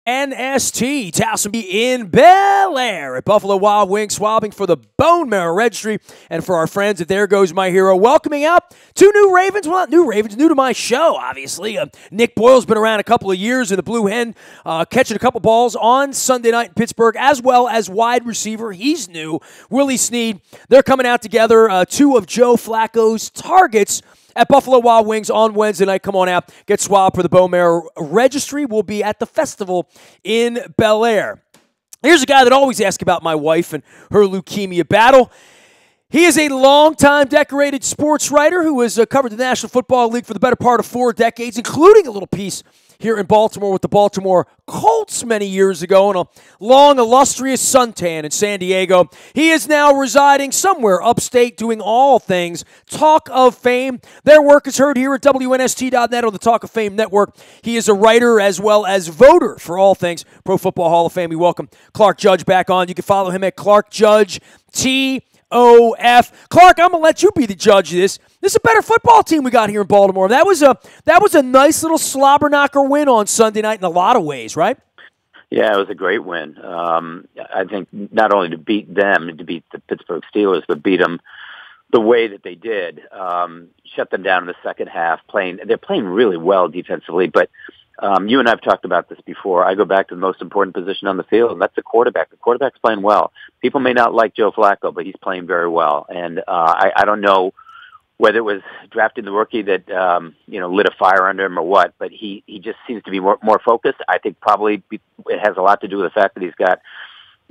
WNST, Towson in Bel Air at Buffalo Wild Wings, swabbing for the Bone Marrow Registry, and for our friends at There Goes My Hero, welcoming out two new Ravens. Well, not new Ravens, new to my show, obviously. Nick Boyle's been around a couple of years in the Blue Hen, catching a couple balls on Sunday night in Pittsburgh, as well as wide receiver. He's new. Willie Snead. They're coming out together, two of Joe Flacco's targets at Buffalo Wild Wings on Wednesday night. Come on out, get swabbed for the Bone Marrow Registry. We'll be at the festival in Bel Air. Here's a guy that always asks about my wife and her leukemia battle. He is a longtime decorated sports writer who has covered the National Football League for the better part of 4 decades, including a little piece here in Baltimore with the Baltimore Colts many years ago, and a long, illustrious suntan in San Diego. He is now residing somewhere upstate doing all things Talk of Fame. Their work is heard here at WNST.net on the Talk of Fame network. He is a writer as well as voter for all things Pro Football Hall of Fame. We welcome Clark Judge back on. You can follow him at Clark Judge TOF. Clark, I'm going to let you be the judge of this. This is a better football team we got here in Baltimore. That was a nice little slobber knocker win on Sunday night in a lot of ways, right? Yeah, it was a great win. I think not only to beat them, to beat the Pittsburgh Steelers, but beat them the way that they did. Shut them down in the second half. They're playing really well defensively, but you and I have talked about this before. I go back to the most important position on the field, and that's the quarterback. The quarterback's playing well. People may not like Joe Flacco, but he's playing very well. And I don't know whether it was drafting the rookie that lit a fire under him or what, but he just seems to be more focused. I think probably it has a lot to do with the fact that he's got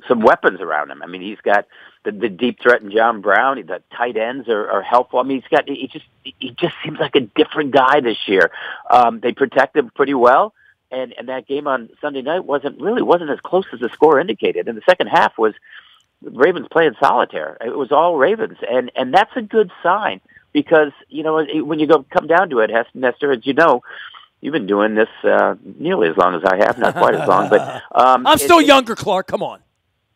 some weapons around him. I mean, he's got the deep threat in John Brown. The tight ends are helpful. I mean, he just seems like a different guy this year. They protect him pretty well, and that game on Sunday night wasn't as close as the score indicated. And the second half was Ravens playing solitaire. It was all Ravens, and that's a good sign because when you come down to it, Nestor, as you know, you've been doing this nearly as long as I have, not quite as long, but I'm still younger, Clark. Come on.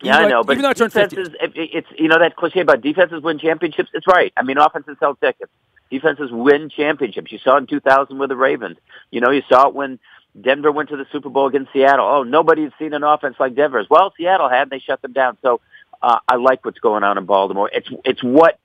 Yeah, I know, but even though I turned 50. It's that cliche about defenses win championships. It's right. I mean, offenses sell tickets. Defenses win championships. You saw it in 2000 with the Ravens. You saw it when Denver went to the Super Bowl against Seattle. Oh, nobody's seen an offense like Denver's. Well, Seattle had, and they shut them down. So I like what's going on in Baltimore. It's what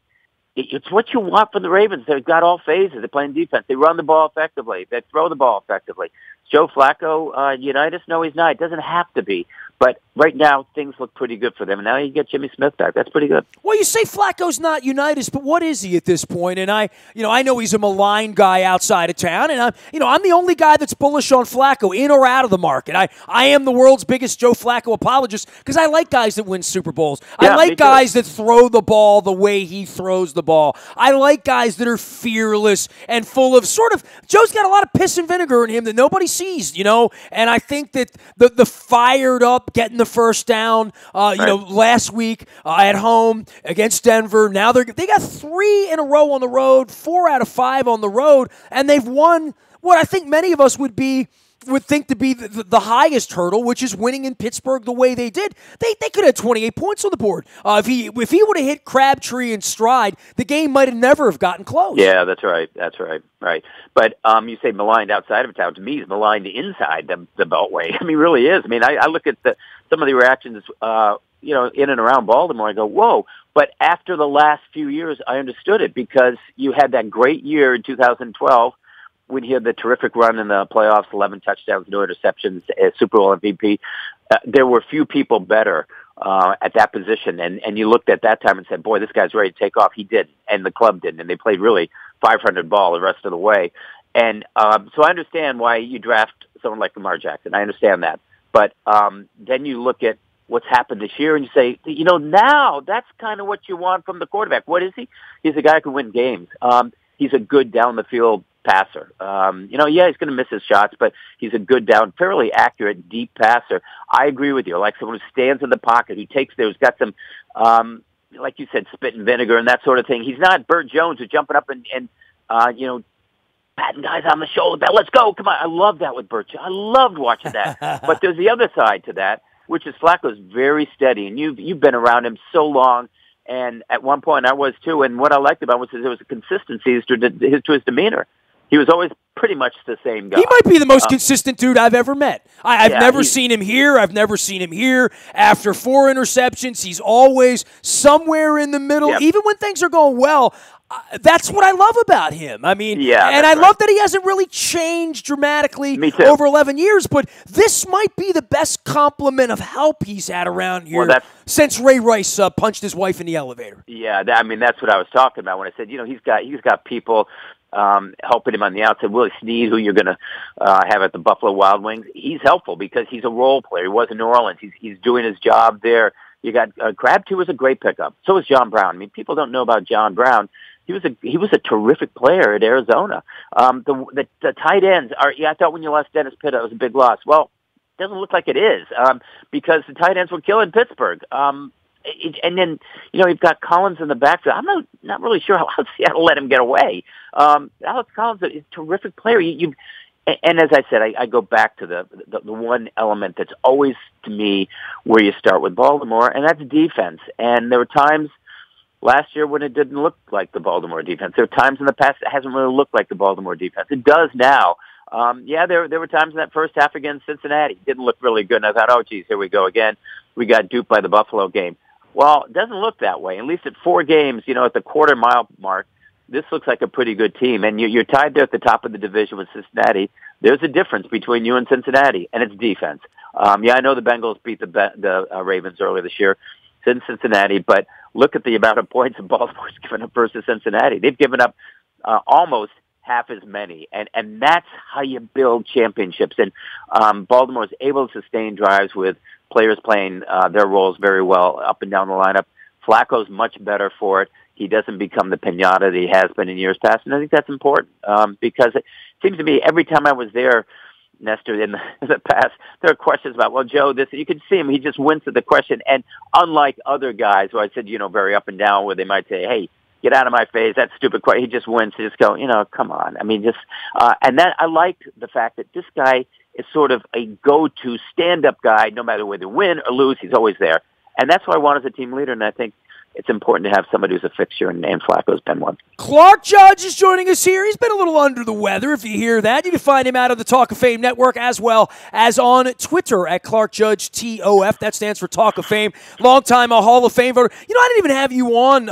you want from the Ravens. They've got all phases. They're playing defense. They run the ball effectively. They throw the ball effectively. Joe Flacco, Unitas? No, he's not. It doesn't have to be. But right now, things look pretty good for them. And now you get Jimmy Smith back. That's pretty good. Well, you say Flacco's not Unitas, but what is he at this point? And I know he's a maligned guy outside of town, and I'm the only guy that's bullish on Flacco, in or out of the market. I am the world's biggest Joe Flacco apologist because I like guys that win Super Bowls. Yeah, I like guys that throw the ball the way he throws the ball. I like guys that are fearless and full of Joe's got a lot of piss and vinegar in him that nobody sees, and I think that the fired up, getting the first down, last week at home against Denver. Now they got 3 in a row on the road, 4 out of 5 on the road, and they've won what I think many of us would think to be the highest hurdle, which is winning in Pittsburgh the way they did. They could have 28 points on the board. If he would have hit Crabtree and Stride, the game might have never have gotten close. Yeah, that's right. Right. But you say maligned outside of town. To me, he's maligned inside the Beltway. I mean, really is. I mean, I look at some of the reactions, in and around Baltimore. I go, whoa. But after the last few years, I understood it because you had that great year in 2012 when he had the terrific run in the playoffs, 11 touchdowns, no interceptions, Super Bowl MVP. There were few people better at that position. And you looked at that time and said, boy, this guy's ready to take off. He did, and the club didn't. And they played really 500 ball the rest of the way. And so I understand why you draft someone like Lamar Jackson. I understand that. But then you look at what's happened this year and you say, now that's kind of what you want from the quarterback. What is he? He's a guy who can win games. He's a good down-the-field passer. He's going to miss his shots, but he's a good fairly accurate, deep passer. I agree with you. I like someone who stands in the pocket, who's got some, like you said, spit and vinegar and that sort of thing. He's not Burt Jones who's jumping up and patting guys on the shoulder. Let's go. Come on. I love that with Burt Jones. I loved watching that. But there's the other side to that, which is Flacco's very steady, and you've been around him so long. And at one point I was too, and what I liked about him was there was a consistency to his demeanor. He was always pretty much the same guy. He might be the most consistent dude I've ever met. I've never seen him here. I've never seen him here. After 4 interceptions, he's always somewhere in the middle. Yep. Even when things are going well, that's what I love about him. I mean, and I love that he hasn't really changed dramatically over 11 years, but this might be the best compliment of help he's had around here since Ray Rice punched his wife in the elevator. Yeah, that's what I was talking about when I said, he's got people helping him on the outside. Willie Snead, who you're going to have at the Buffalo Wild Wings, he's helpful because he's a role player. He was in New Orleans. He's doing his job there. You got Crabtree was a great pickup. So was John Brown. I mean, people don't know about John Brown. He was a terrific player at Arizona. The tight ends are. Yeah, I thought when you lost Dennis Pitta, it was a big loss. Well, it doesn't look like it is because the tight ends were killing Pittsburgh. And then you've got Collins in the backfield. I'm not really sure how Seattle let him get away. Alex Collins is a terrific player. And as I said, I go back to the one element that's always to me where you start with Baltimore, and that's defense. And there were times last year when it didn't look like the Baltimore defense. There are times in the past it hasn't really looked like the Baltimore defense. It does now. There were times in that first half against Cincinnati. It didn't look really good, and I thought, oh, geez, here we go again. We got duped by the Buffalo game. Well, it doesn't look that way. At least at 4 games, at the quarter-mile mark, this looks like a pretty good team. And you're tied there at the top of the division with Cincinnati. There's a difference between you and Cincinnati, and it's defense. I know the Bengals beat the Ravens earlier this year in Cincinnati, but look at the amount of points that Baltimore's given up versus Cincinnati. They've given up almost half as many, and that's how you build championships. And Baltimore is able to sustain drives with players playing their roles very well up and down the lineup. Flacco's much better for it. He doesn't become the pinata that he has been in years past, and I think that's important because it seems to me every time I was there, Nestor, in the past, there are questions about, well, Joe, this, you can see him, he just wins at the question, and unlike other guys who I said, very up and down, where they might say, hey, get out of my face, that's stupid question, he just wins, to just go, come on. I mean, and that, I like the fact that this guy is sort of a go-to stand-up guy, no matter whether win or lose, he's always there. And that's what I want as a team leader, and I think it's important to have somebody who's a fixture, and Flacco's been one. Clark Judge is joining us here. He's been a little under the weather, if you hear that. You can find him out of the Talk of Fame Network as well as on Twitter at Clark Judge TOF. That stands for Talk of Fame. Longtime Hall of Fame voter. I didn't even have you on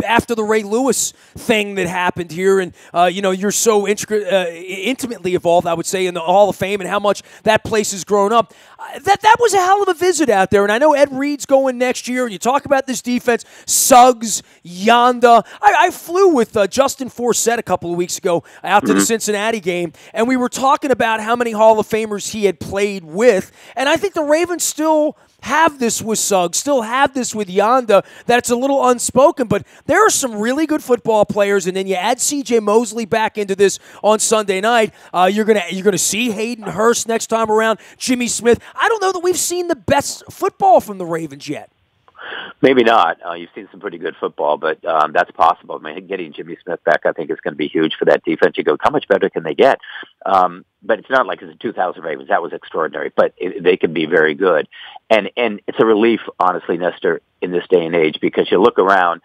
after the Ray Lewis thing that happened here, and you're so intimately involved, I would say, in the Hall of Fame and how much that place has grown up. That was a hell of a visit out there, and I know Ed Reed's going next year, and you talk about this defense. Suggs, Yanda. I flew with Justin Forsett a couple of weeks ago out to the Cincinnati game, and we were talking about how many Hall of Famers he had played with, and I think the Ravens still have this with Suggs, still have this with Yanda, that it's a little unspoken, but there are some really good football players, and then you add C.J. Mosley back into this on Sunday night. You're gonna see Hayden Hurst next time around, Jimmy Smith. I don't know that we've seen the best football from the Ravens yet. Maybe not. You've seen some pretty good football, but that's possible. I mean, getting Jimmy Smith back, I think, is going to be huge for that defense. You go, how much better can they get? But it's not like it's the 2000 Ravens. That was extraordinary, but they can be very good. And it's a relief, honestly, Nestor, in this day and age, because you look around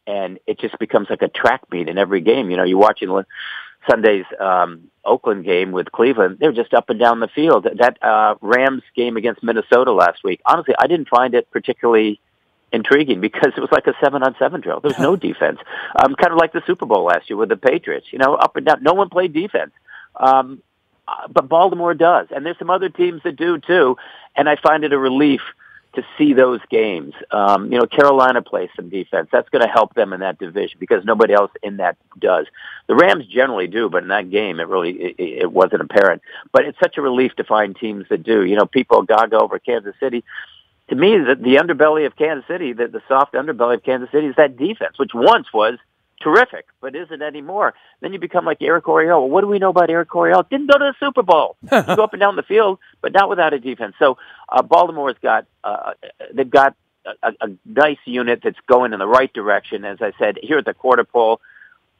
and it just becomes like a track meet in every game. You're watching Sunday's Oakland game with Cleveland. They're just up and down the field. That Rams game against Minnesota last week, honestly, I didn't find it particularly intriguing because it was like a 7-on-7 drill. There's no defense. Kind of like the Super Bowl last year with the Patriots. Up and down. No one played defense. But Baltimore does. And there's some other teams that do too. And I find it a relief to see those games. Carolina plays some defense. That's going to help them in that division because nobody else in that does. The Rams generally do, but in that game, it wasn't apparent. But it's such a relief to find teams that do. People gaga over Kansas City. To me, the underbelly of Kansas City, the soft underbelly of Kansas City is that defense, which once was terrific, but isn't anymore. Then you become like Eric Oriel. Well, what do we know about Eric Oriel? Didn't go to the Super Bowl. You go up and down the field, but not without a defense. So Baltimore's got they've got a nice unit that's going in the right direction. As I said, here at the quarter pole,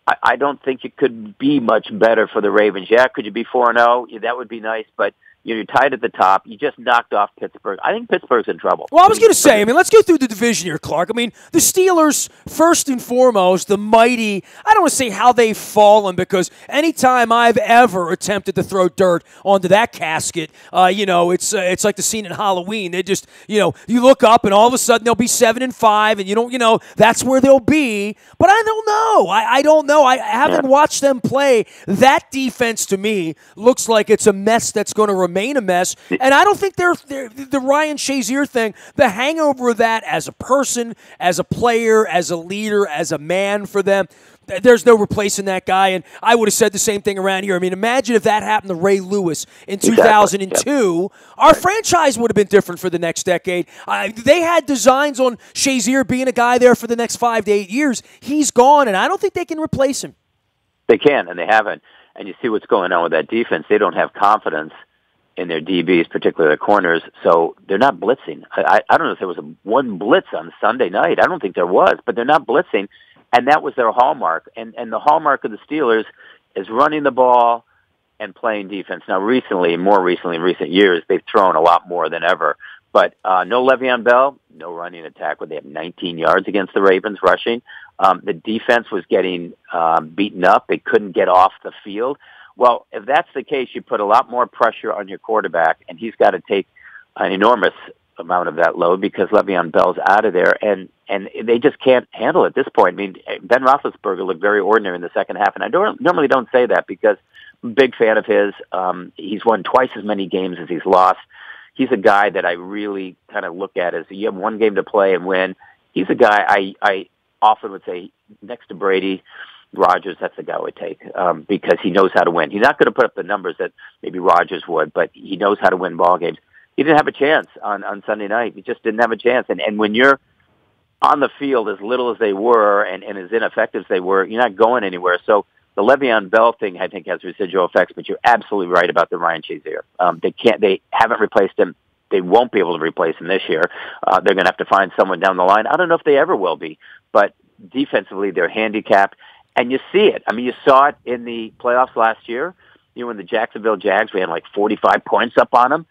I don't think it could be much better for the Ravens. Yeah, could you be 4-0? Yeah, that would be nice, but You're tied at the top. You just knocked off Pittsburgh. I think Pittsburgh's in trouble. Well, I was going to say, let's go through the division here, Clark. The Steelers, first and foremost, the mighty, I don't want to say how they've fallen, because anytime I've ever attempted to throw dirt onto that casket, it's like the scene in Halloween. They just, you look up and all of a sudden they'll be 7-5, and you don't, that's where they'll be. But I don't know. I don't know. I haven't watched them play. That defense, to me, looks like it's a mess that's going to remain a mess, and I don't think they're the Ryan Shazier thing, the hangover of that as a person, as a player, as a leader, as a man for them, there's no replacing that guy, and I would have said the same thing around here. Imagine if that happened to Ray Lewis in 2002. Exactly. Our franchise would have been different for the next decade. They had designs on Shazier being a guy there for the next 5 to 8 years. He's gone, and I don't think they can replace him. They can, and they haven't. And you see what's going on with that defense. They don't have confidence in their DBs, particularly their corners, so they're not blitzing. I don't know if there was one blitz on Sunday night. I don't think there was, but they're not blitzing, and that was their hallmark. And the hallmark of the Steelers is running the ball and playing defense. Now, more recently, in recent years, they've thrown a lot more than ever. But no Le'Veon Bell, no running attack. They have 19 yards against the Ravens rushing. The defense was getting beaten up. They couldn't get off the field. Well, if that's the case, you put a lot more pressure on your quarterback, and he's got to take an enormous amount of that load because Le'Veon Bell's out of there, and they just can't handle it at this point. Ben Roethlisberger looked very ordinary in the second half, and I normally don't say that because I'm a big fan of his. He's won twice as many games as he's lost. He's a guy that I really kind of look at as you have one game to play and win. He's a guy I often would say next to Brady, Rodgers, that's the guy I would take because he knows how to win. He's not going to put up the numbers that maybe Rodgers would, but he knows how to win ball games. He didn't have a chance on Sunday night. He just didn't have a chance. And when you're on the field as little as they were and as ineffective as they were, you're not going anywhere. So the Le'Veon Bell thing, I think, has residual effects, but you're absolutely right about the Ryan Shazier. They haven't replaced him. They won't be able to replace him this year. They're going to have to find someone down the line. I don't know if they ever will be, but defensively they're handicapped. And you see it. You saw it in the playoffs last year. When the Jacksonville Jags, we had like 45 points up on them.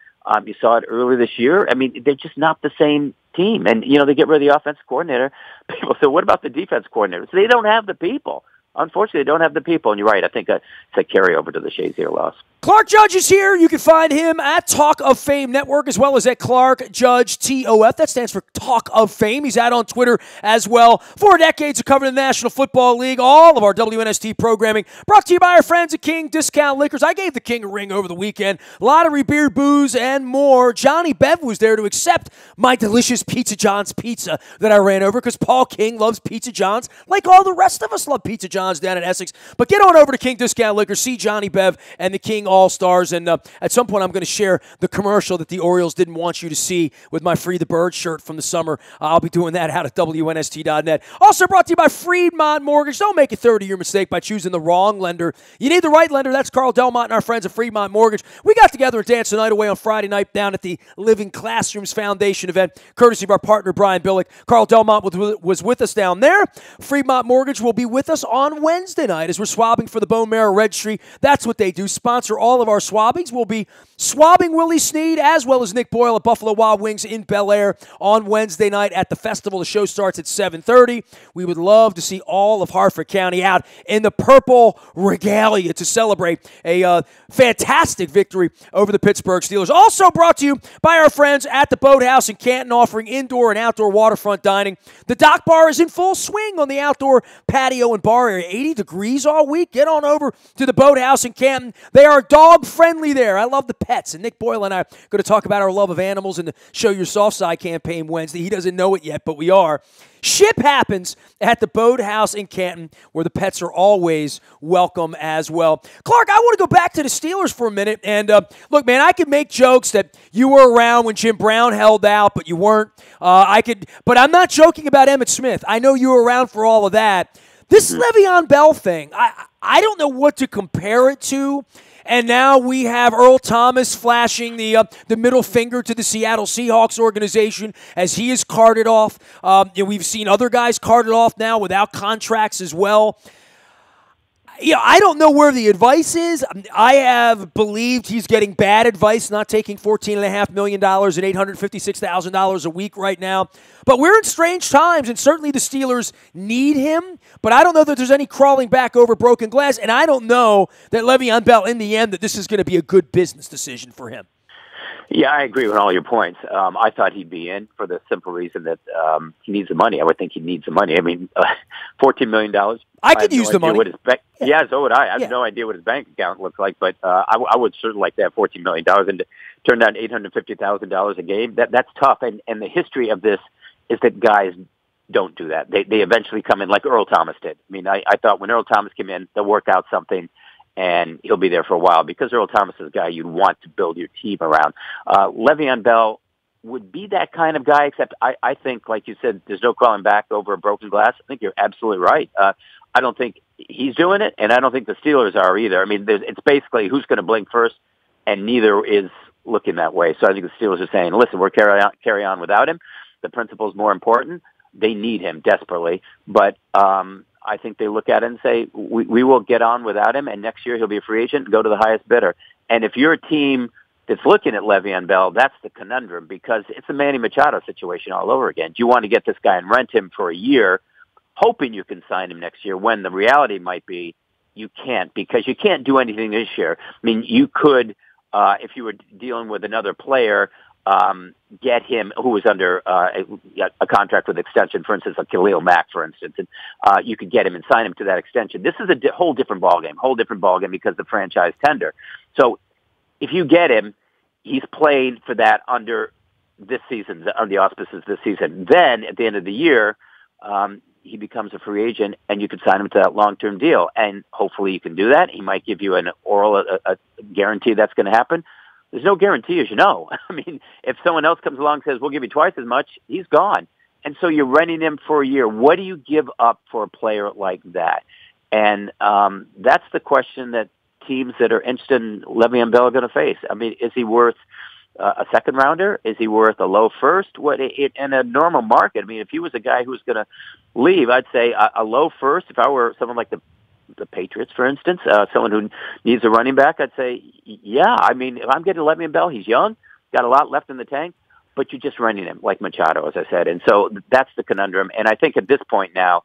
You saw it earlier this year. They're just not the same team. And, they get rid of the offensive coordinator. People say, what about the defense coordinator? So they don't have the people. Unfortunately, they don't have the people. And you're right. I think it's a carryover to the Shazier loss. Clark Judge is here. You can find him at Talk of Fame Network as well as at Clark Judge TOF. That stands for Talk of Fame. He's out on Twitter as well. 4 decades of covering the National Football League. All of our WNST programming brought to you by our friends at King Discount Liquors. I gave the King a ring over the weekend. Lottery, beer, booze, and more. Johnny Bev was there to accept my delicious Pizza John's pizza that I ran over because Paul King loves Pizza John's like all the rest of us love Pizza John's down in Essex. But get on over to King Discount Liquors. See Johnny Bev and the King All-Stars, and at some point I'm going to share the commercial that the Orioles didn't want you to see with my Free the Bird shirt from the summer. I'll be doing that out at WNST.net. Also brought to you by Freedmont Mortgage. Don't make a 30-year mistake by choosing the wrong lender. You need the right lender. That's Carl Delmont and our friends at Freedmont Mortgage. We got together and danced the night away on Friday night down at the Living Classrooms Foundation event, courtesy of our partner Brian Billick. Carl Delmont was with us down there. Freedmont Mortgage will be with us on Wednesday night as we're swabbing for the Bone Marrow Registry. That's what they do. Sponsor all of our swabbings. We'll be swabbing Willie Snead as well as Nick Boyle at Buffalo Wild Wings in Bel Air on Wednesday night at the festival. The show starts at 7:30. We would love to see all of Harford County out in the purple regalia to celebrate a fantastic victory over the Pittsburgh Steelers. Also brought to you by our friends at the Boathouse in Canton, offering indoor and outdoor waterfront dining. The Dock Bar is in full swing on the outdoor patio and bar area. 80 degrees all week. Get on over to the Boathouse in Canton. They are dog-friendly there. I love the pets. And Nick Boyle and I are going to talk about our love of animals in the Show Your Soft Side campaign Wednesday. He doesn't know it yet, but we are. Ship happens at the Boathouse in Canton, where the pets are always welcome as well. Clark, I want to go back to the Steelers for a minute. And look, man, I could make jokes that you were around when Jim Brown held out, but you weren't. But I'm not joking about Emmitt Smith. I know you were around for all of that. This Le'Veon Bell thing, I don't know what to compare it to. And now we have Earl Thomas flashing the middle finger to the Seattle Seahawks organization as he is carted off. We've seen other guys carted off now without contracts as well. I don't know where the advice is. I have believed he's getting bad advice, not taking $14.5 million and $856,000 a week right now. But we're in strange times, and certainly the Steelers need him. But I don't know that there's any crawling back over broken glass, and I don't know that Le'Veon Bell, in the end, that this is going to be a good business decision for him. Yeah, I agree with all your points. I thought he'd be in for the simple reason that he needs the money. I would think he needs the money. I mean, $14 million. I could use the money. Yeah, so would I. I have no idea what his bank account looks like, but I would certainly like to have $14 million and to turn down $850,000 a game. That's tough. And the history of this is that guys don't do that. They eventually come in like Earl Thomas did. I mean, I thought when Earl Thomas came in, they'll work out something, and he'll be there for a while because Earl Thomas is a guy you'd want to build your team around. Le'Veon Bell would be that kind of guy, except I think, like you said, there's no crawling back over a broken glass. I think you're absolutely right. I don't think he's doing it, and I don't think the Steelers are either. I mean, it's basically who's going to blink first, and neither is looking that way. So I think the Steelers are saying, listen, we're carry on without him. The principle's more important. They need him desperately, but I think they look at it and say, we will get on without him, and next year he'll be a free agent and go to the highest bidder. And if you're a team that's looking at Le'Veon Bell, that's the conundrum, because it's a Manny Machado situation all over again. Do you want to get this guy and rent him for a year, hoping you can sign him next year, when the reality might be you can't, because you can't do anything this year? I mean, you could, if you were dealing with another player, get him who was under a contract with extension, for instance, like Khalil Mack, for instance, and you could get him and sign him to that extension. This is a whole different ballgame because the franchise tender. So if you get him, he's played for that under this season, under the auspices this season. Then at the end of the year, he becomes a free agent, and you could sign him to that long-term deal. And hopefully you can do that. He might give you an oral a guarantee that's going to happen. There's no guarantee, as you know. I mean, if someone else comes along and says, we'll give you twice as much, he's gone. And so you're renting him for a year. What do you give up for a player like that? And that's the question that teams that are interested in Le'Veon Bell are going to face. I mean, is he worth a second rounder? Is he worth a low first? In a normal market, I mean, if he was a guy who was going to leave, I'd say a low first. If I were someone like the Patriots, for instance, someone who needs a running back, I'd say, yeah. I mean, if I'm getting Le'Veon Bell, he's young, got a lot left in the tank, but you're just running him like Machado, as I said. And so that's the conundrum. And I think at this point now,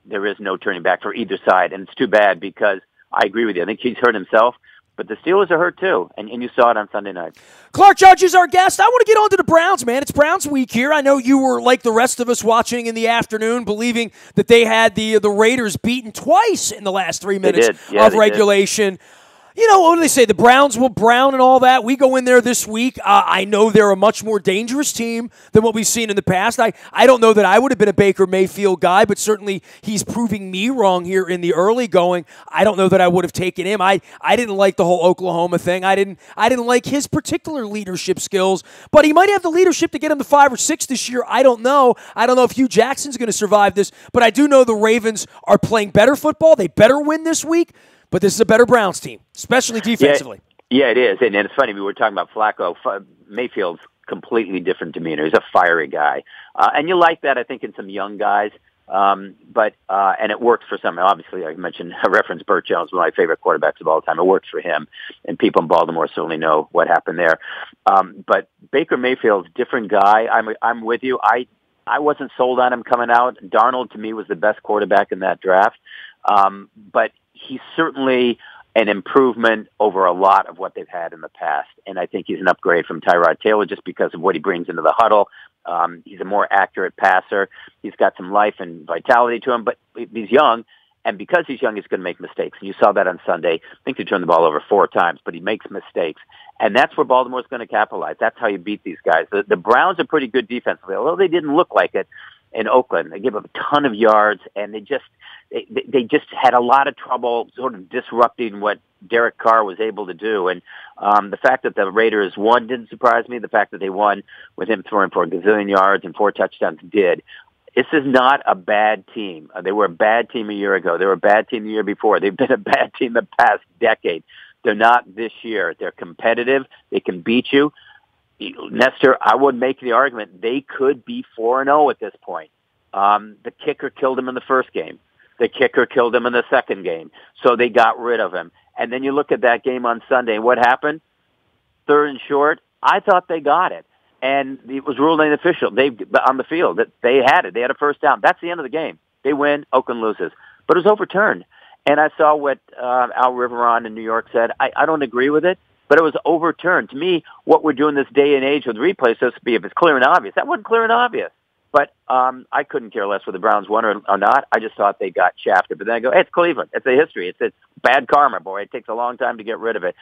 there is no turning back for either side. And it's too bad, because I agree with you. I think he's hurt himself, but the Steelers are hurt too, and you saw it on Sunday night. Clark Judge is our guest. I want to get on to the Browns, man. It's Browns week here. I know you were like the rest of us watching in the afternoon, believing that they had the Raiders beaten twice in the last 3 minutes of regulation. Did. You know, what do they say? The Browns will brown and all that. We go in there this week. I know they're a much more dangerous team than what we've seen in the past. I don't know that I would have been a Baker Mayfield guy, but certainly he's proving me wrong here in the early going. I don't know that I would have taken him. I didn't like the whole Oklahoma thing. I didn't like his particular leadership skills, but he might have the leadership to get him to 5 or 6 this year. I don't know. I don't know if Hugh Jackson's going to survive this, but I do know the Ravens are playing better football. They better win this week. But this is a better Browns team, especially defensively. Yeah, it is. And it's funny, we were talking about Flacco. Mayfield's completely different demeanor. He's a fiery guy. And you like that, I think, in some young guys. And it works for some. Obviously, I mentioned, I referenced Burt Jones, one of my favorite quarterbacks of all time. It works for him. And people in Baltimore certainly know what happened there. But Baker Mayfield's a different guy. I'm with you. I wasn't sold on him coming out. Darnold, to me, was the best quarterback in that draft. But he's certainly an improvement over a lot of what they've had in the past. And I think he's an upgrade from Tyrod Taylor just because of what he brings into the huddle. He's a more accurate passer. He's got some life and vitality to him, but he's young. And because he's young, he's going to make mistakes. And you saw that on Sunday. I think he turned the ball over 4 times, but he makes mistakes. And that's where Baltimore's going to capitalize. That's how you beat these guys. The Browns are pretty good defensively, although they didn't look like it in Oakland. They gave up a ton of yards, and they just had a lot of trouble sort of disrupting what Derek Carr was able to do. And the fact that the Raiders won didn't surprise me. The fact that they won with him throwing for a gazillion yards and 4 touchdowns did. This is not a bad team. They were a bad team a year ago. They were a bad team the year before. They've been a bad team the past decade. They're not this year. They're competitive. They can beat you. Nestor, I would make the argument they could be 4-0 at this point. The kicker killed them in the first game. The kicker killed him in the second game, so they got rid of him. And then you look at that game on Sunday, what happened? Third and short, I thought they got it. And it was ruled unofficial. On the field that they had it. They had a first down. That's the end of the game. They win. Oakland loses. But it was overturned. And I saw what Al Riveron in New York said. I don't agree with it, but it was overturned. To me, what we're doing this day and age with replays is supposed to be if it's clear and obvious. That wasn't clear and obvious. But I couldn't care less whether the Browns won or not. I just thought they got shafted. But then I go, hey, it's Cleveland. It's a history. It's bad karma, boy. It takes a long time to get rid of it.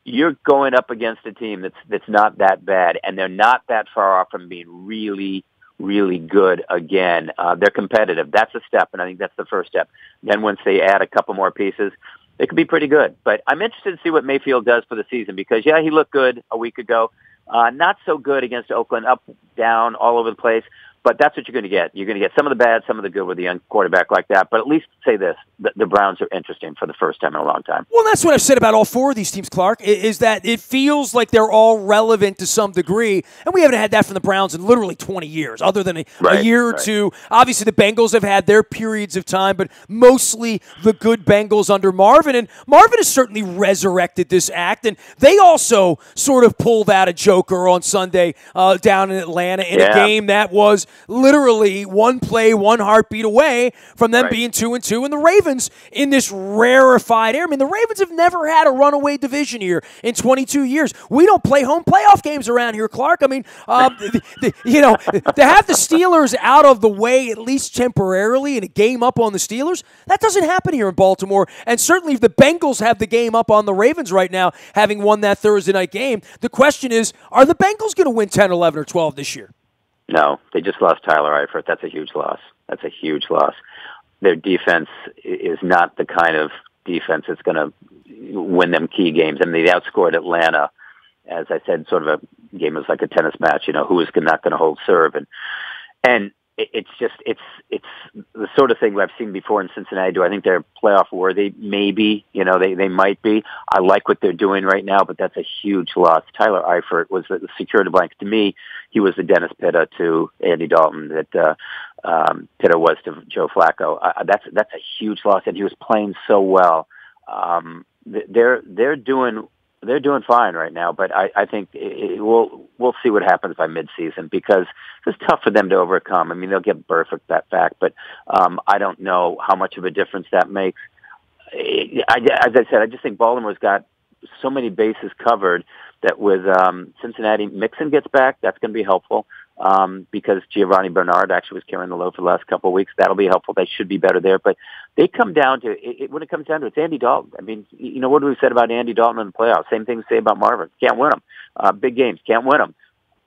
You're going up against a team that's not that bad, and they're not that far off from being really, really good again. They're competitive. That's a step, and I think that's the first step. Then once they add a couple more pieces, it could be pretty good. But I'm interested to see what Mayfield does for the season because, yeah, he looked good a week ago. Not so good against Oakland, up, down, all over the place. But that's what you're going to get. You're going to get some of the bad, some of the good with a young quarterback like that. But at least say this, the Browns are interesting for the first time in a long time. Well, that's what I've said about all four of these teams, Clark, is that it feels like they're all relevant to some degree. And we haven't had that from the Browns in literally 20 years, other than a year or two. Obviously, the Bengals have had their periods of time, but mostly the good Bengals under Marvin. And Marvin has certainly resurrected this act. And they also sort of pulled out a joker on Sunday down in Atlanta in a game that was literally one play, one heartbeat away from them being 2-2, and the Ravens in this rarefied air. I mean, the Ravens have never had a runaway division here in 22 years. We don't play home playoff games around here, Clark. I mean, to have the Steelers out of the way at least temporarily in a game up on the Steelers, that doesn't happen here in Baltimore. And certainly if the Bengals have the game up on the Ravens right now, having won that Thursday night game, the question is, are the Bengals going to win 10, 11, or 12 this year? No, they just lost Tyler Eifert. That's a huge loss. That's a huge loss. Their defense is not the kind of defense that's going to win them key games. I mean, they outscored Atlanta, as I said, sort of a game was like a tennis match. Who is not going to hold serve, and it's the sort of thing I've seen before in Cincinnati. Do I think they're playoff worthy? Maybe. They might be. I like what they're doing right now, but that's a huge loss. Tyler Eifert was the security blanket. To me, he was the Dennis Pitta to Andy Dalton that Pitta was to Joe Flacco. That's a huge loss, and he was playing so well. They're doing fine right now, but I think we'll see what happens by midseason because it's tough for them to overcome. I mean, they'll get perfect that fact, but I don't know how much of a difference that makes. As I said, I just think Baltimore's got so many bases covered that with Cincinnati, Mixon gets back, that's going to be helpful because Giovanni Bernard actually was carrying the load for the last couple of weeks. That'll be helpful. They should be better there, but they come down to it. When it comes down to it, it's Andy Dalton. I mean, what do we said about Andy Dalton in the playoffs? Same thing we say about Marvin. Can't win them. Big games, can't win them.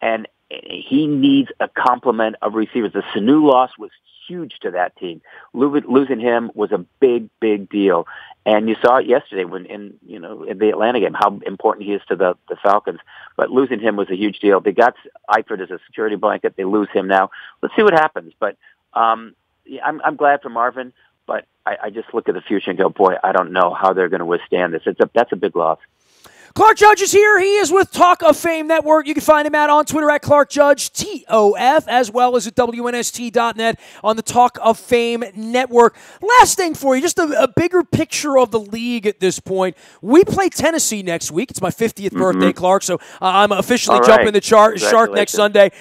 And he needs a complement of receivers. The Sanu loss was huge to that team. Losing him was a big, big deal. And you saw it yesterday when in the Atlanta game, how important he is to the Falcons. But losing him was a huge deal. They got Eifert as a security blanket. They lose him now. Let's see what happens. But I'm glad for Marvin. But I just look at the future and go, boy, I don't know how they're going to withstand this. That's a big loss. Clark Judge is here. He is with Talk of Fame Network. You can find him out on Twitter at Clark Judge, TOF, as well as at WNST.net on the Talk of Fame Network. Last thing for you, just a bigger picture of the league at this point. We play Tennessee next week. It's my 50th birthday, Clark, so I'm officially jumping the shark next Sunday.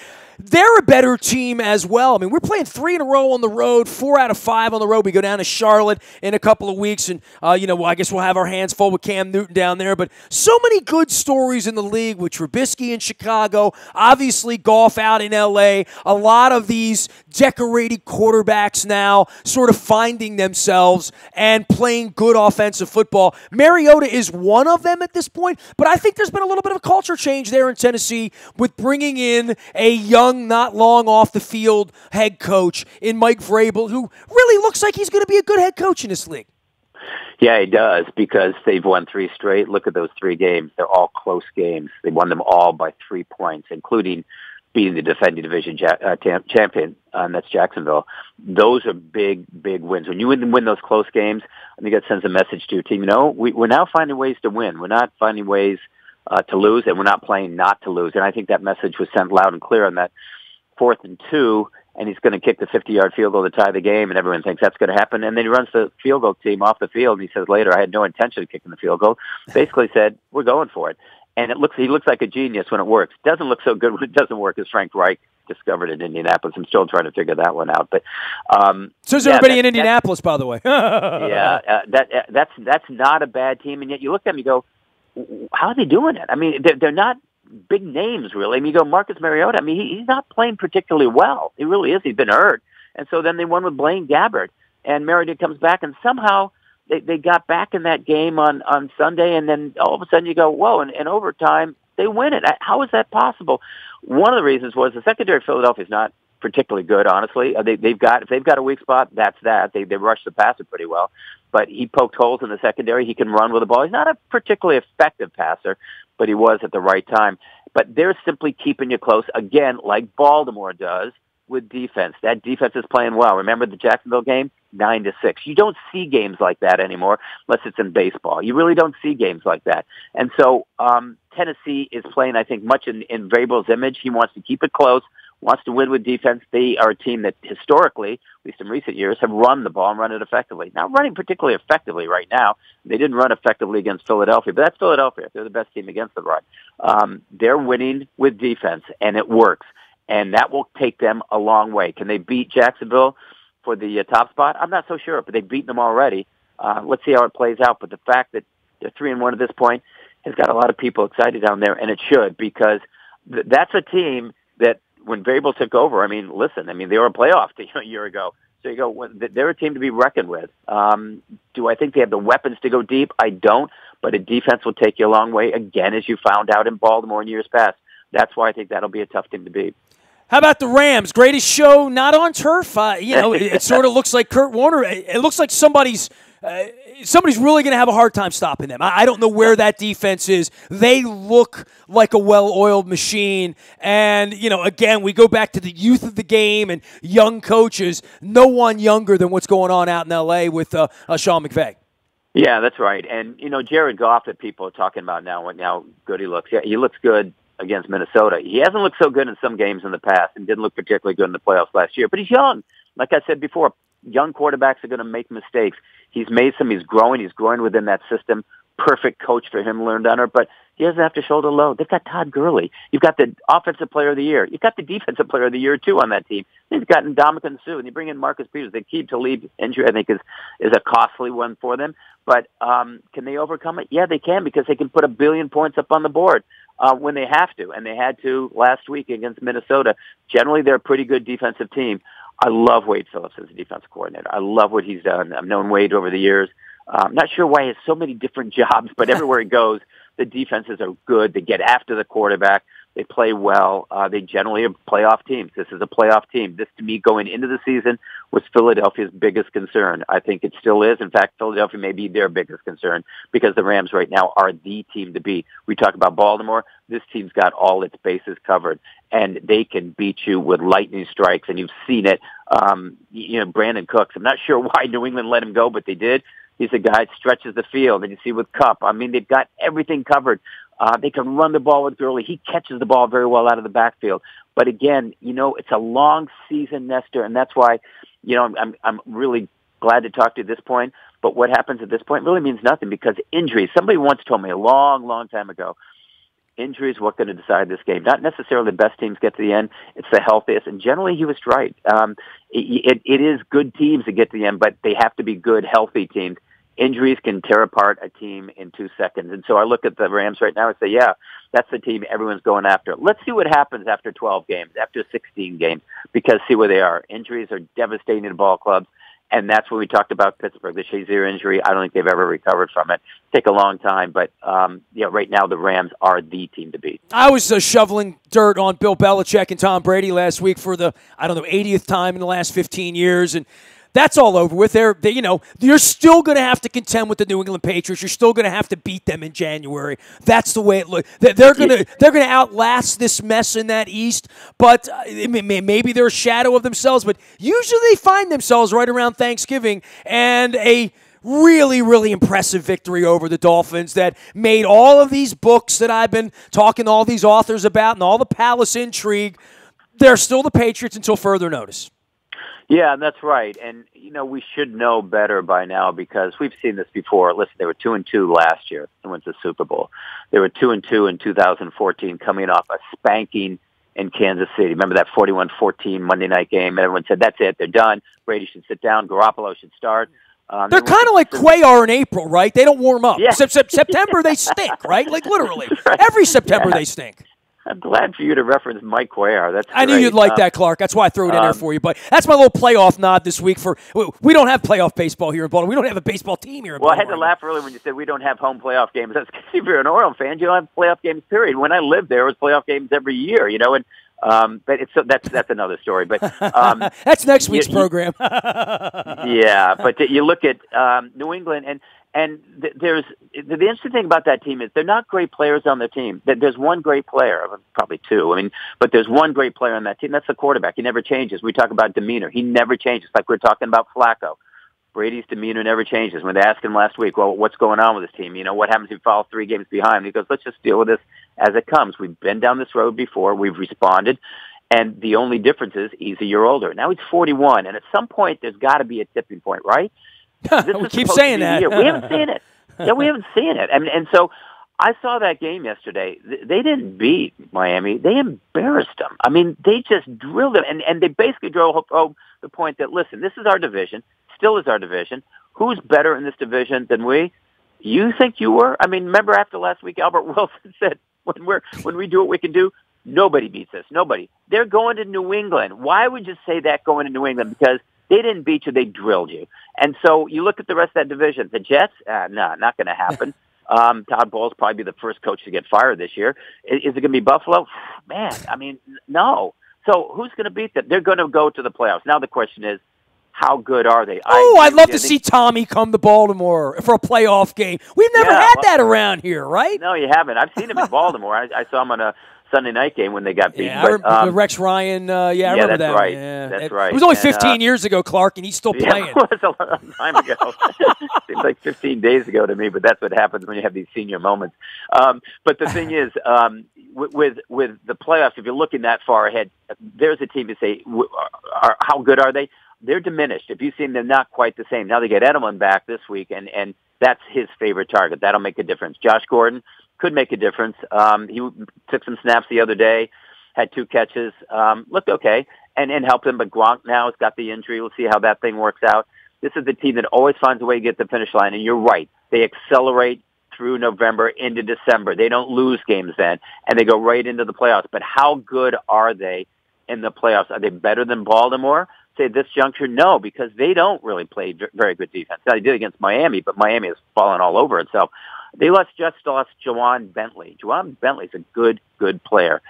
They're a better team as well. I mean, we're playing 3 in a row on the road, 4 out of 5 on the road. We go down to Charlotte in a couple of weeks, and, I guess we'll have our hands full with Cam Newton down there. But so many good stories in the league with Trubisky in Chicago, obviously Goff out in L.A., a lot of these decorated quarterbacks now sort of finding themselves and playing good offensive football. Mariota is one of them at this point, but I think there's been a little bit of a culture change there in Tennessee with bringing in a young, not long off the field head coach in Mike Vrabel, who really looks like he's going to be a good head coach in this league. Yeah, he does, because they've won 3 straight. Look at those 3 games. They're all close games. They won them all by 3 points, including beating the defending division champion, and that's Jacksonville. Those are big, big wins. When you win those close games, I think that sends a message to your team. We're now finding ways to win. We're not finding ways to lose, and we're not playing not to lose. And I think that message was sent loud and clear on that 4th and 2, and he's going to kick the 50-yard field goal to tie the game, and everyone thinks that's going to happen. And then he runs the field goal team off the field, and he says later, I had no intention of kicking the field goal. Basically said, we're going for it. And he looks like a genius when it works. Doesn't look so good when it doesn't work, as Frank Reich discovered in Indianapolis. I'm still trying to figure that one out. But so is everybody in Indianapolis, by the way. That's not a bad team, and yet you look at them, you go, how are they doing it? I mean, they're not big names, really. I mean, you go Marcus Mariota. I mean, he's not playing particularly well. He really is. He's been hurt. And so then they won with Blaine Gabbert. And Mariota comes back, and somehow they got back in that game on Sunday, and then all of a sudden you go, whoa, in overtime, they win it. How is that possible? One of the reasons was the secondary of Philadelphia is not particularly good, honestly. If they've got a weak spot, that's that. They rush the passer pretty well. But he poked holes in the secondary. He can run with the ball. He's not a particularly effective passer, but he was at the right time. But they're simply keeping you close, again, like Baltimore does with defense. That defense is playing well. Remember the Jacksonville game? 9-6. You don't see games like that anymore unless it's in baseball. You really don't see games like that. And so Tennessee is playing, I think, much in Vrabel's image. He wants to keep it close, wants to win with defense. They are a team that historically, at least in recent years, have run the ball and run it effectively. Not running particularly effectively right now. They didn't run effectively against Philadelphia, but that's Philadelphia. They're the best team against the run. They're winning with defense, and it works. And that will take them a long way. Can they beat Jacksonville for the top spot? I'm not so sure, but they've beaten them already. Let's see how it plays out. But the fact that they're 3-1 at this point has got a lot of people excited down there, and it should, because that's a team that when Vrabel took over, they were a playoff team a year ago. So you go, they're a team to be reckoned with. Do I think they have the weapons to go deep? I don't, but a defense will take you a long way, again, as you found out in Baltimore in years past. That's why I think that'll be a tough team to beat. How about the Rams? Greatest show not on turf. It sort of looks like Kurt Warner. It looks like somebody's really going to have a hard time stopping them. I don't know where that defense is. They look like a well-oiled machine. And, again, we go back to the youth of the game and young coaches. No one younger than what's going on out in L.A. with Sean McVay. Yeah, that's right. And, Jared Goff that people are talking about now, how good he looks. Yeah, he looks good against Minnesota. He hasn't looked so good in some games in the past and didn't look particularly good in the playoffs last year, but he's young. Like I said before, young quarterbacks are going to make mistakes. He's made some. He's growing within that system. Perfect coach for him to learn under, but he doesn't have to shoulder load. They've got Todd Gurley. You've got the offensive player of the year. You've got the defensive player of the year, too, on that team. They've got Ndamukong Suh, and you bring in Marcus Peters. They keep Talib injury, I think, is a costly one for them. But can they overcome it? Yeah, they can, because they can put 1 billion points up on the board when they have to, and they had to last week against Minnesota. Generally, they're a pretty good defensive team. I love Wade Phillips as a defensive coordinator. I love what he's done. I've known Wade over the years. I'm not sure why he has so many different jobs, but everywhere he goes, the defenses are good. They get after the quarterback. They play well. They generally are playoff teams. This is a playoff team. This, to me, going into the season, was Philadelphia's biggest concern. I think it still is. In fact, Philadelphia may be their biggest concern, because the Rams right now are the team to beat. We talk about Baltimore. This team's got all its bases covered, and they can beat you with lightning strikes, and you've seen it. Brandon Cooks, I'm not sure why New England let him go, but they did. He's a guy that stretches the field, and you see with Kupp. They've got everything covered. They can run the ball with Gurley. He catches the ball very well out of the backfield. But again, it's a long season, Nestor, and that's why, I'm really glad to talk to you at this point. But what happens at this point really means nothing, because injuries. Somebody once told me a long, long time ago, injuries are what's going to decide this game. Not necessarily the best teams get to the end. It's the healthiest. And generally, he was right. It is good teams that get to the end, but they have to be good, healthy teams. Injuries can tear apart a team in 2 seconds. And so I look at the Rams right now and say, yeah, that's the team everyone's going after. Let's see what happens after 12 games, after 16 games, because see where they are. Injuries are devastating to ball clubs. And that's when we talked about Pittsburgh, the Shazier injury. I don't think they've ever recovered from it. Take a long time, but right now the Rams are the team to beat. I was shoveling dirt on Bill Belichick and Tom Brady last week for the 80th time in the last 15 years, and that's all over with. You're still going to have to contend with the New England Patriots. You're still going to have to beat them in January. That's the way it looks. They're going to outlast this mess in that East. But maybe they're a shadow of themselves. But usually they find themselves right around Thanksgiving, and a really, really impressive victory over the Dolphins that made all of these books that I've been talking to all these authors about and all the palace intrigue. they're still the Patriots until further notice. Yeah, that's right. And, we should know better by now because we've seen this before. Listen, they were 2-2 last year and went to the Super Bowl. They were 2-2 in 2014 coming off a spanking in Kansas City. Remember that 41-14 Monday night game? And everyone said, that's it, they're done. Brady should sit down. Garoppolo should start. They're kind of like Cuellar in April, right? They don't warm up. Yeah. September, they stink, right? Like literally. Right. Every September, they stink. I'm glad for you to reference Mike Cuellar. That's I knew you'd like that, Clark. That's why I threw it in there for you. But that's my little playoff nod this week. We don't have playoff baseball here in Baltimore. We don't have a baseball team here in Baltimore. Well, I had to laugh earlier when you said we don't have home playoff games. That's because if you're an Oriole fan, you don't have playoff games, period. When I lived there, it was playoff games every year, and but that's another story. But that's next week's program. Yeah, but you look at New England, and there's the interesting thing about that team is they're not great players on the team. There's one great player, probably two. But there's one great player on that team. That's the quarterback. He never changes. We talk about demeanor. He never changes. Like we're talking about Flacco. Brady's demeanor never changes. When they asked him last week, well, what's going on with his team? What happens if you fall 3 games behind? He goes, let's just deal with this as it comes. We've been down this road before. We've responded. And the only difference is he's a year older. Now he's 41. And at some point, there's got to be a tipping point, right? We keep saying that. We haven't seen it. Yeah, we haven't seen it. And so I saw that game yesterday. They didn't beat Miami. They embarrassed them. They just drilled them. And they basically drove home the point that, listen, this is our division. Still is our division. Who's better in this division than we? You think you were? Remember after last week, Albert Wilson said, when we do what we can do, nobody beats us. Nobody. They're going to New England. Why would you say that going to New England? Because they didn't beat you. They drilled you. And so you look at the rest of that division. The Jets, no, not going to happen. Todd Bowles probably be the first coach to get fired this year. Is it going to be Buffalo? Man, no. So who's going to beat them? They're going to go to the playoffs. Now the question is, how good are they? I'd love to see Tommy come to Baltimore for a playoff game. We've never had that around here, right? No, you haven't. I've seen him in Baltimore. I saw him on a Sunday night game when they got beat. Yeah, I remember Rex Ryan. I remember that's that. Right. Yeah, that's right. It was only 15 years ago, Clark, and he's still playing. It was a long time ago. Seems like 15 days ago to me, but that's what happens when you have these senior moments. But the thing is, with the playoffs, if you're looking that far ahead, there's a team to say, how good are they? They're diminished. If you see them, they're not quite the same. Now they get Edelman back this week, and that's his favorite target. That'll make a difference. Josh Gordon could make a difference. He took some snaps the other day, had 2 catches, looked okay, and helped him. But Gronk now has got the injury. We'll see how that thing works out. This is the team that always finds a way to get to the finish line, and you're right. They accelerate through November into December. They don't lose games then, and they go right into the playoffs. But how good are they in the playoffs? Are they better than Baltimore? Say at this juncture, no, because they don't really play very good defense. Now, they did against Miami, but Miami has fallen all over itself. They just lost Juwan Bentley. Juwan Bentley's a good player.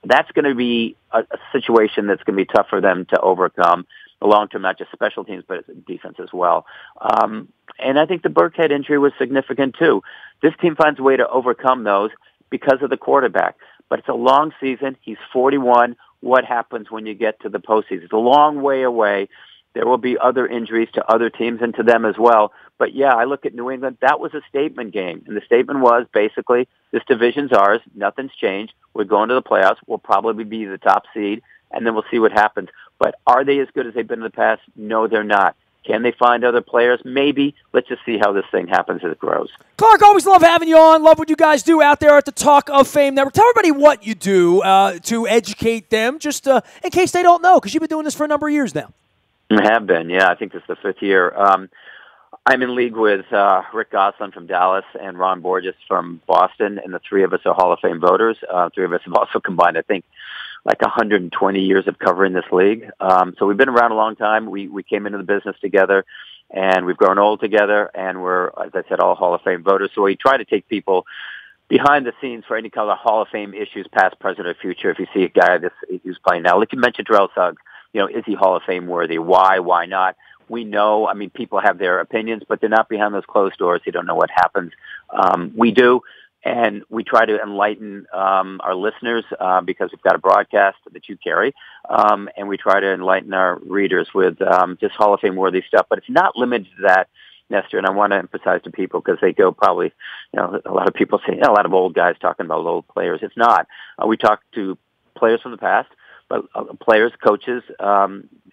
That's going to be a situation that's going to be tough for them to overcome the long term, not just special teams, but defense as well. And I think the Burkhead injury was significant too. This team finds a way to overcome those because of the quarterback. But it's a long season. He's 41. What happens when you get to the postseason? It's a long way away. There will be other injuries to other teams and to them as well. But, yeah, I look at New England. That was a statement game. And the statement was basically, this division's ours. Nothing's changed. We're going to the playoffs. We'll probably be the top seed, and then we'll see what happens. But are they as good as they've been in the past? No, they're not. Can they find other players? Maybe. Let's just see how this thing happens as it grows. Clark, always love having you on. Love what you guys do out there at the Talk of Fame Network. Tell everybody what you do to educate them, just in case they don't know, because you've been doing this for a number of years now. I have been, yeah. I think this is the 5th year. I'm in league with Rick Gosselin from Dallas and Ron Borges from Boston, and the 3 of us are Hall of Fame voters. 3 of us have also combined, I think, like 120 years of covering this league. So we've been around a long time. We came into the business together, and we've grown old together, and we're, as I said, all Hall of Fame voters. So we try to take people behind the scenes for any kind of Hall of Fame issues, past, present, or future. If you see a guy who's playing now, like you mentioned, Terrell Suggs, is he Hall of Fame worthy? Why not? We know, people have their opinions, but they're not behind those closed doors. They don't know what happens. We do. And we try to enlighten our listeners because we've got a broadcast that you carry, and we try to enlighten our readers with just Hall of Fame-worthy stuff. But it's not limited to that, Nestor, and I want to emphasize to people because they go probably, a lot of people say, a lot of old guys talking about old players. It's not. We talk to players from the past, players, coaches,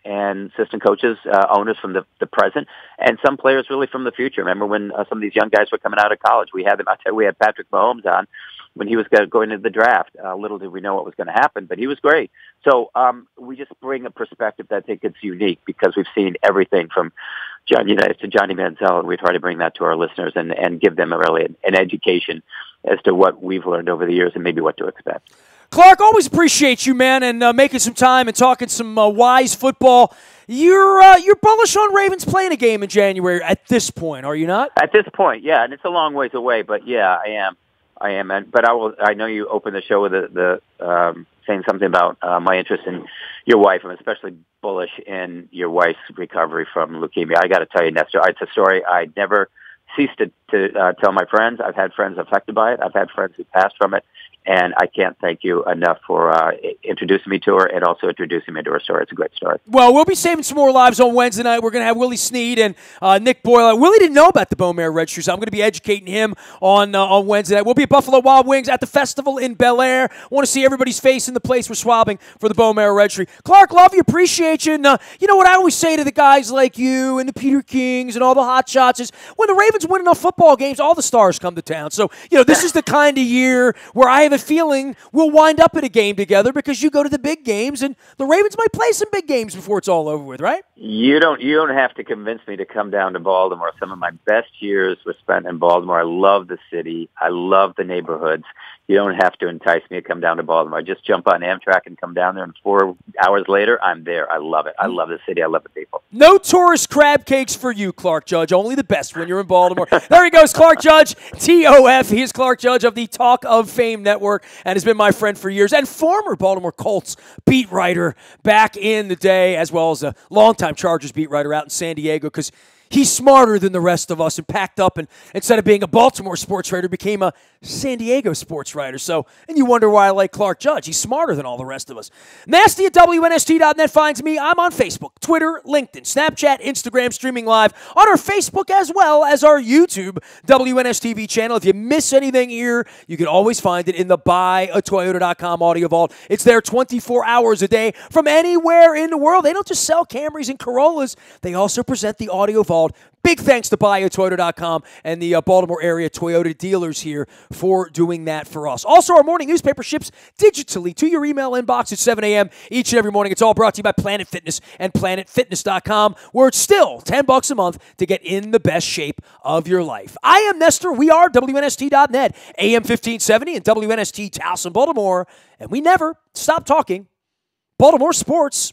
and assistant coaches, owners from the present, and some players really from the future. Remember when some of these young guys were coming out of college? We had them. I tell you, we had Patrick Mahomes on when he was going into the draft. Little did we know what was going to happen, but he was great. So we just bring a perspective that I think it's unique because we've seen everything from John Unitas to Johnny Manziel, and we try to bring that to our listeners and give them an education as to what we've learned over the years and maybe what to expect. Clark, always appreciate you, man, and making some time and talking some wise football. You're bullish on Ravens playing a game in January at this point, are you not? At this point, yeah, and it's a long ways away, but yeah, I am. But I know you opened the show with the saying something about my interest in your wife. I'm especially bullish in your wife's recovery from leukemia. I got to tell you, Nestor, it's a story I never ceased to tell my friends. I've had friends affected by it. I've had friends who passed from it. And I can't thank you enough for introducing me to her and also introducing me to her story. It's a great story. Well, we'll be saving some more lives on Wednesday night. We're going to have Willie Snead and Nick Boyle. Willie didn't know about the Bone Marrow Registry, so I'm going to be educating him on Wednesday night. We'll be at Buffalo Wild Wings at the festival in Bel Air. Want to see everybody's face in the place we're swabbing for the Bone Marrow Registry. Clark, love you, appreciate you. And you know what I always say to the guys like you and the Peter Kings and all the hot shots is when the Ravens win enough football games, all the stars come to town. So, this is the kind of year where I have a feeling we'll wind up in a game together because you go to the big games, and the Ravens might play some big games before it's all over with, right? You don't have to convince me to come down to Baltimore. Some of my best years were spent in Baltimore. I love the city. I love the neighborhoods. You don't have to entice me to come down to Baltimore. I just jump on Amtrak and come down there, and 4 hours later, I'm there. I love it. I love the city. I love the people. No tourist crab cakes for you, Clark Judge. Only the best when you're in Baltimore. There he goes, Clark Judge, TOF. He is Clark Judge of the Talk of Fame Network and has been my friend for years and former Baltimore Colts beat writer back in the day, as well as a longtime Chargers beat writer out in San Diego, because he's smarter than the rest of us and packed up, and instead of being a Baltimore sports writer, became a San Diego sports writer. So, and you wonder why I like Clark Judge. He's smarter than all the rest of us. Nasty at WNST.net finds me. I'm on Facebook, Twitter, LinkedIn, Snapchat, Instagram, streaming live on our Facebook as well as our YouTube WNSTV channel. If you miss anything here, you can always find it in the buyatoyota.com audio vault. It's there 24 hours a day from anywhere in the world. They don't just sell Camrys and Corollas. They also present the audio vault. Big thanks to buyatoyota.com and the Baltimore area Toyota dealers here for doing that for us. Also, our morning newspaper ships digitally to your email inbox at 7 a.m. each and every morning. It's all brought to you by Planet Fitness and PlanetFitness.com, where it's still $10 a month to get in the best shape of your life. I am Nestor. We are WNST.net, AM 1570 and WNST Towson, Baltimore, and we never stop talking Baltimore sports.